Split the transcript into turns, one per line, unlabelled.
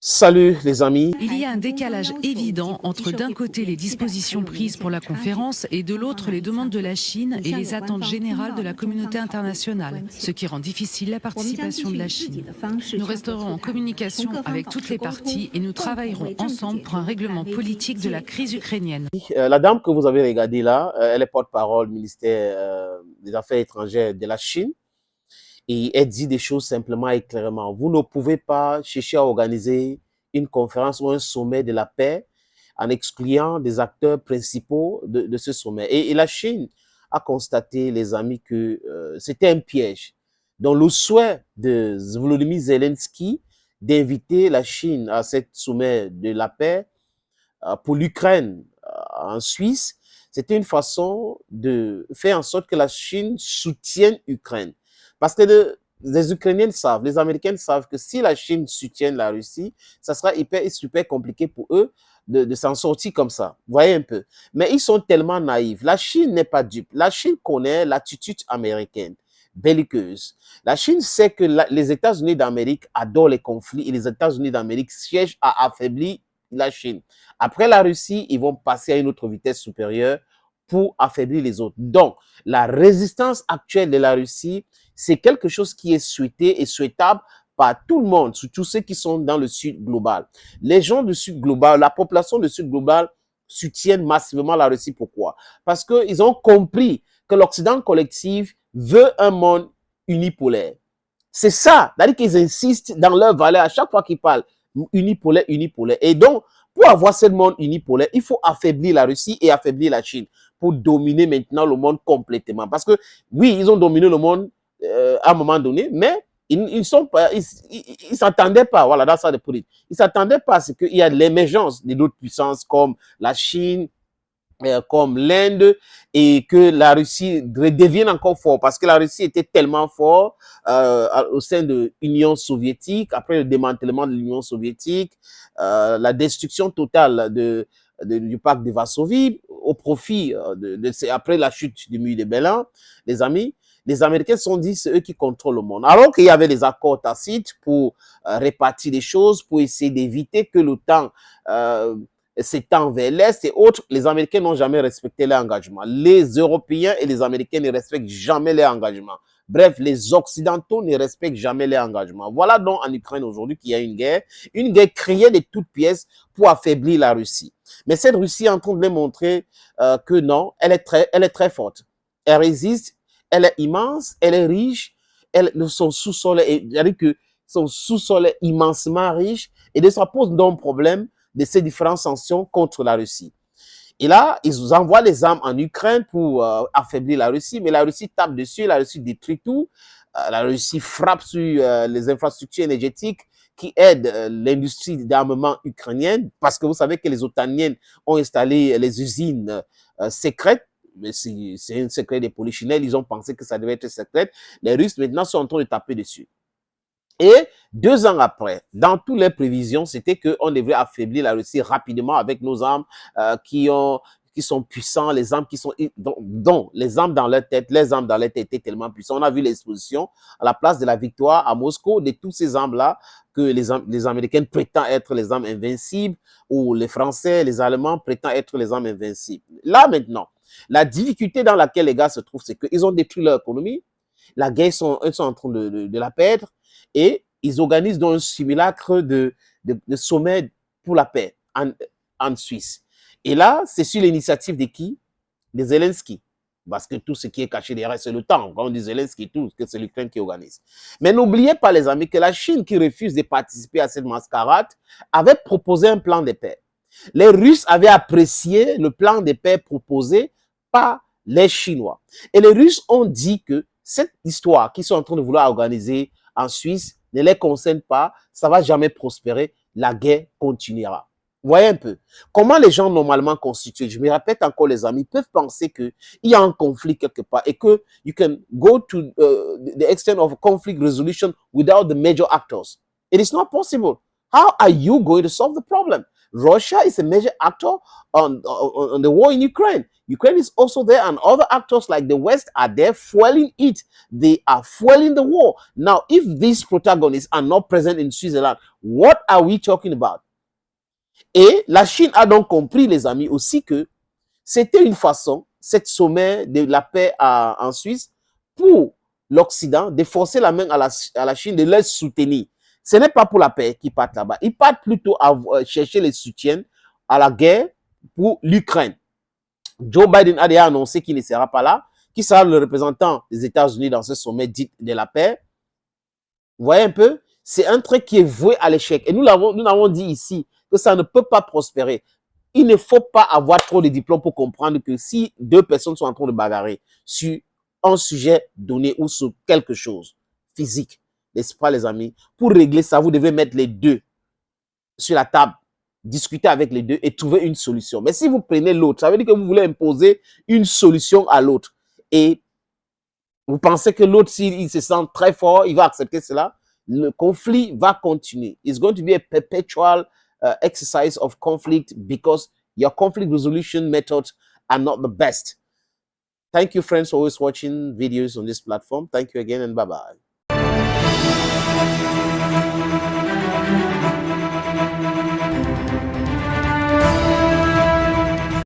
Salut les amis.
Il y a un décalage évident entre d'un côté les dispositions prises pour la conférence et de l'autre les demandes de la Chine et les attentes générales de la communauté internationale, ce qui rend difficile la participation de la Chine. Nous resterons en communication avec toutes les parties et nous travaillerons ensemble pour un règlement politique de la crise ukrainienne.
La dame que vous avez regardée là, elle est porte-parole du ministère des Affaires étrangères de la Chine et elle dit des choses simplement et clairement. Vous ne pouvez pas chercher à organiser une conférence ou un sommet de la paix en excluant des acteurs principaux de ce sommet. Et la Chine a constaté, les amis, que c'était un piège. Donc le souhait de Volodymyr Zelensky d'inviter la Chine à ce sommet de la paix pour l'Ukraine en Suisse, c'était une façon de faire en sorte que la Chine soutienne l'Ukraine. Parce que les Ukrainiens savent, les Américains savent que si la Chine soutient la Russie, ça sera super compliqué pour eux de s'en sortir comme ça. Vous voyez un peu. Mais ils sont tellement naïfs. La Chine n'est pas dupe. La Chine connaît l'attitude américaine belliqueuse. La Chine sait que les États-Unis d'Amérique adorent les conflits et les États-Unis d'Amérique cherchent à affaiblir la Chine. Après la Russie, ils vont passer à une autre vitesse supérieure pour affaiblir les autres. Donc, la résistance actuelle de la Russie, c'est quelque chose qui est souhaité et souhaitable par tout le monde, surtout ceux qui sont dans le sud global. Les gens du sud global, la population du sud global soutiennent massivement la Russie. Pourquoi? Parce qu'ils ont compris que l'Occident collectif veut un monde unipolaire. C'est ça, c'est-à-dire qu'ils insistent dans leur valeur à chaque fois qu'ils parlent unipolaire, unipolaire. Et donc, pour avoir ce monde unipolaire, il faut affaiblir la Russie et affaiblir la Chine pour dominer maintenant le monde complètement. Parce que, oui, ils ont dominé le monde à un moment donné, mais ils s'attendaient pas, voilà, dans ça de politique. Ils s'attendaient pas à ce qu'il y a l'émergence d'autres puissances comme la Chine, comme l'Inde, et que la Russie redevienne encore fort, parce que la Russie était tellement fort au sein de l'Union soviétique, après le démantèlement de l'Union soviétique, la destruction totale du pacte de Varsovie, au profit après la chute du mur de Berlin, les amis, les Américains se sont dit c'est eux qui contrôlent le monde. Alors qu'il y avait des accords tacites pour répartir les choses, pour essayer d'éviter que l'OTAN s'étend vers l'Est et autres, les Américains n'ont jamais respecté leur engagement. Les Européens et les Américains ne respectent jamais leur engagement. Bref, les Occidentaux ne respectent jamais leur engagement. Voilà donc en Ukraine aujourd'hui qu'il y a une guerre créée de toutes pièces pour affaiblir la Russie. Mais cette Russie est en train de montrer que non, elle est très forte. Elle résiste, elle est immense, elle est riche, son sous-sol est immensement riche et ça pose donc problème de ces différentes sanctions contre la Russie. Et là, ils envoient les armes en Ukraine pour affaiblir la Russie, mais la Russie tape dessus, la Russie détruit tout, la Russie frappe sur les infrastructures énergétiques qui aident l'industrie d'armement ukrainienne, parce que vous savez que les OTANiennes ont installé les usines secrètes, mais c'est un secret des polichinelles, ils ont pensé que ça devait être secret. Les Russes maintenant sont en train de taper dessus. Et 2 ans après, dans toutes les prévisions, c'était qu'on devrait affaiblir la Russie rapidement avec nos armes qui sont puissants, les armes qui sont dont les armes dans leur tête, les armes dans leur tête étaient tellement puissantes. On a vu l'exposition à la place de la victoire à Moscou de toutes ces armes-là que les Américains prétendent être les armes invincibles, ou les Français, les Allemands prétendent être les armes invincibles. Là maintenant, la difficulté dans laquelle les gars se trouvent, c'est qu'ils ont détruit leur économie. La guerre, ils sont en train de la perdre. Et ils organisent donc un simulacre de sommet pour la paix en Suisse. Et là, c'est sur l'initiative de qui? De Zelensky. Parce que tout ce qui est caché derrière, c'est le temps. Quand on dit Zelensky, tout, que c'est l'Ukraine qui organise. Mais n'oubliez pas, les amis, que la Chine, qui refuse de participer à cette mascarade, avait proposé un plan de paix. Les Russes avaient apprécié le plan de paix proposé par les Chinois. Et les Russes ont dit que cette histoire qu'ils sont en train de vouloir organiser en Suisse ne les concerne pas, ça ne va jamais prospérer, la guerre continuera. Vous voyez un peu comment les gens normalement constitués, je me répète encore les amis, peuvent penser qu'il y a un conflit quelque part et que you can go to the extent of conflict resolution without the major actors. It is not possible. How are you going to solve the problem? Russia is a major actor on the war in Ukraine. Ukraine is also there, and other actors like the West are there fueling it. They are fueling the war. Now, if these protagonists are not present in Switzerland, what are we talking about? Et la Chine a donc compris, les amis, aussi que c'était une façon, cette sommet de la paix en Suisse, pour l'Occident de forcer la main à la Chine, de les soutenir. Ce n'est pas pour la paix qu'ils partent là-bas. Ils partent plutôt à chercher les soutiens à la guerre pour l'Ukraine. Joe Biden a déjà annoncé qu'il ne sera pas là, qui sera le représentant des États-Unis dans ce sommet dit de la paix. Vous voyez un peu? C'est un truc qui est voué à l'échec. Et nous l'avons dit ici que ça ne peut pas prospérer. Il ne faut pas avoir trop de diplômes pour comprendre que si deux personnes sont en train de bagarrer sur un sujet donné ou sur quelque chose physique, n'est-ce pas les amis? Pour régler ça, vous devez mettre les deux sur la table, discuter avec les deux et trouver une solution. Mais si vous prenez l'autre, ça veut dire que vous voulez imposer une solution à l'autre. Et vous pensez que l'autre, s'il se sent très fort, il va accepter cela. Le conflit va continuer. It's going to be a perpetual exercise of conflict because your conflict resolution methods are not the best. Thank you, friends, for always watching videos on this platform. Thank you again and bye-bye.